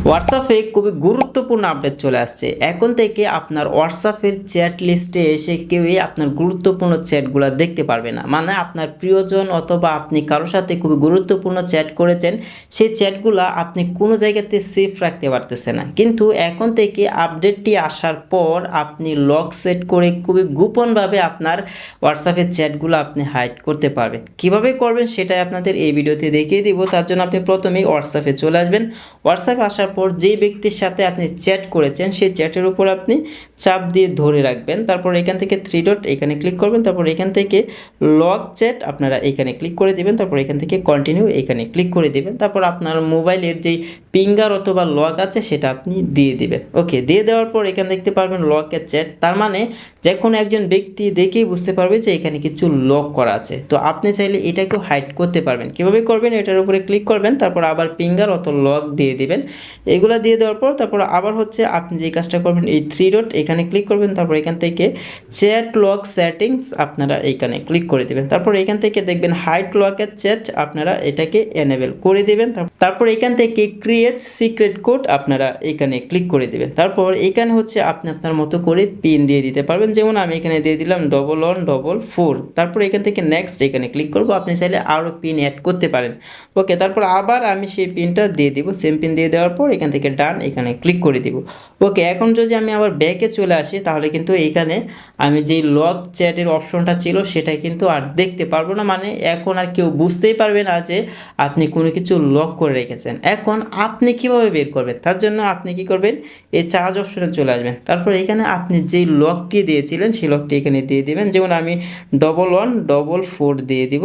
হোয়াটসঅ্যাপে খুবই গুরুত্বপূর্ণ আপডেট চলে আসছে। এখন থেকে আপনার হোয়াটসঅ্যাপের চ্যাট লিস্টে এসে কেউই আপনার গুরুত্বপূর্ণ চ্যাটগুলো দেখতে পারবে না। মানে আপনার প্রিয়জন অথবা আপনি কারোর সাথে খুবই গুরুত্বপূর্ণ চ্যাট করেছেন, সেই চ্যাটগুলো আপনি কোনো জায়গাতে সেফ রাখতে পারতেছে না। কিন্তু এখন থেকে আপডেটটি আসার পর আপনি লক সেট করে খুবই গোপনভাবে আপনার হোয়াটসঅ্যাপের চ্যাটগুলো আপনি হাইড করতে পারবেন। কিভাবে করবেন সেটাই আপনাদের এই ভিডিওতে দেখিয়ে দিব। তার জন্য আপনি প্রথমেই হোয়াটসঅ্যাপে চলে আসবেন। হোয়াটসঅ্যাপে আসার পর যেই ব্যক্তির সাথে আপনি চ্যাট করেছেন সেই চ্যাটের উপর আপনি চাপ দিয়ে ধরে রাখবেন। তারপর এখান থেকে থ্রি ডট এখানে ক্লিক করবেন। তারপর এখান থেকে লক চ্যাট আপনারা এখানে ক্লিক করে দিবেন। তারপর এখান থেকে কন্টিনিউ এখানে ক্লিক করে দিবেন। তারপর আপনার মোবাইলের যেই ফিঙ্গার অথবা লক আছে সেটা আপনি দিয়ে দিবেন। ওকে, দিয়ে দেওয়ার পর এখানে দেখতে পারবেন লকের চ্যাট। তার মানে যে কোনো একজন ব্যক্তি দেখেই বুঝতে পারবে যে এখানে কিছু লক করা আছে। তো আপনি চাইলে এটাকেও হাইড করতে পারবেন। কীভাবে করবেন? এটার উপরে ক্লিক করবেন, তারপর আবার ফিঙ্গার অথবা লক দিয়ে দিবেন। এগুলা দিয়ে দেওয়ার পর তারপর আবার হচ্ছে আপনি যে কাজটা করবেন, এই থ্রি ডট এখানে ক্লিক করবেন। তারপর এখান থেকে চ্যাট লক সেটিংস আপনারা এইখানে ক্লিক করে দেবেন। তারপর এখান থেকে দেখবেন হাইড লকের চ্যাট আপনারা এটাকে এনেবল করে দেবেন। তারপর এখান থেকে ক্রিয়েট সিক্রেট কোড আপনারা এখানে ক্লিক করে দেবেন। তারপর এখানে হচ্ছে আপনি আপনার মতো করে পিন দিয়ে দিতে পারবেন। যেমন আমি এখানে দিয়ে দিলাম 1144। তারপর এখান থেকে নেক্সট এখানে ক্লিক করব। আপনি চাইলে আরও পিন অ্যাড করতে পারেন। ওকে, তারপর আবার আমি সেই পিনটা দিয়ে দিব। সেম পিন দিয়ে দেওয়ার পর এখান থেকে ডান এখানে ক্লিক করে দিব। ওকে, এখন যদি আমি আবার ব্যাকে চলে আসি তাহলে কিন্তু এইখানে আমি যেই লক চ্যাটের অপশনটা ছিল সেটা কিন্তু আর দেখতে পারবো না। মানে এখন আর কেউ বুঝতেই পারবে না যে আপনি কোনো কিছু লক করে রেখেছেন। এখন আপনি কিভাবে বের করবেন? তার জন্য আপনি কি করবেন, এই চার্জ অপশনে চলে আসবেন। তারপর এখানে আপনি যেই লকটি দিয়েছিলেন সেই লকটি এখানে দিয়ে দিবেন। যেমন আমি 1144 দিয়ে দিব।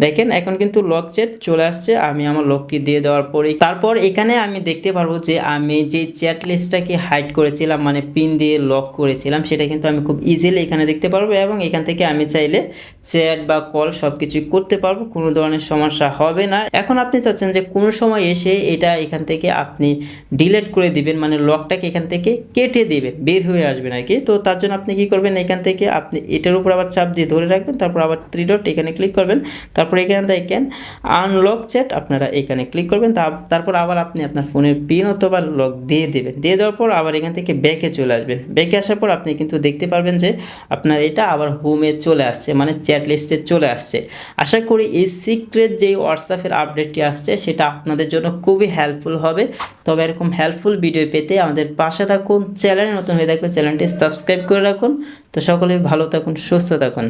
দেখেন এখন কিন্তু লক চ্যাট চলে আসছে। আমি আমার লকটি দিয়ে দেওয়ার পরে তারপর এখানে আমি দেখতে পারবো যে আমি যে চ্যাট লিস্টটাকে হাইড করেছিলাম, মানে পিন দিয়ে লক করেছিলাম, সেটা কিন্তু আমি খুব ইজিলি এখানে দেখতে পারবো। এবং এখান থেকে আমি চাইলে চ্যাট বা কল সব কিছুই করতে পারবো, কোনো ধরনের সমস্যা হবে না। এখন আপনি চাচ্ছেন যে কোনো সময় এসে এটা এখান থেকে আপনি ডিলিট করে দিবেন, মানে লকটাকে এখান থেকে কেটে দিবেন, বের হয়ে আসবেন আর কি। তো তার জন্য আপনি কি করবেন, এখান থেকে আপনি এটার উপর আবার চাপ দিয়ে ধরে রাখবেন। তারপর আবার থ্রি ডট এখানে ক্লিক করবেন। তারপর এখান থেকে আনলক চ্যাট আপনারা এখানে ক্লিক করবেন। তারপর আবার আপনি আপনার ফোনের পিন অথবা লক দিয়ে দেবেন। দিয়ে দেওয়ার পর আবার এখান থেকে ব্যাকে চলে আসবেন। ব্যাকে আসার পর আপনি কিন্তু দেখতে পারবেন যে আপনার এটা আবার হোমে চলে আসছে, মানে চ্যাট লিস্টে চলে আসছে। আশা করি এই সিক্রেট যেই হোয়াটসঅ্যাপের আপডেটটি আসছে সেটা আপনাদের জন্য খুবই হেল্পফুল হবে। তবে এরকম হেল্পফুল ভিডিও পেতে আমাদের পাশে থাকুন। চ্যানেলে নতুন হয়ে থাকলে চ্যানেলটি সাবস্ক্রাইব করে রাখুন। তো সকলে ভালো থাকুন, সুস্থ থাকুন।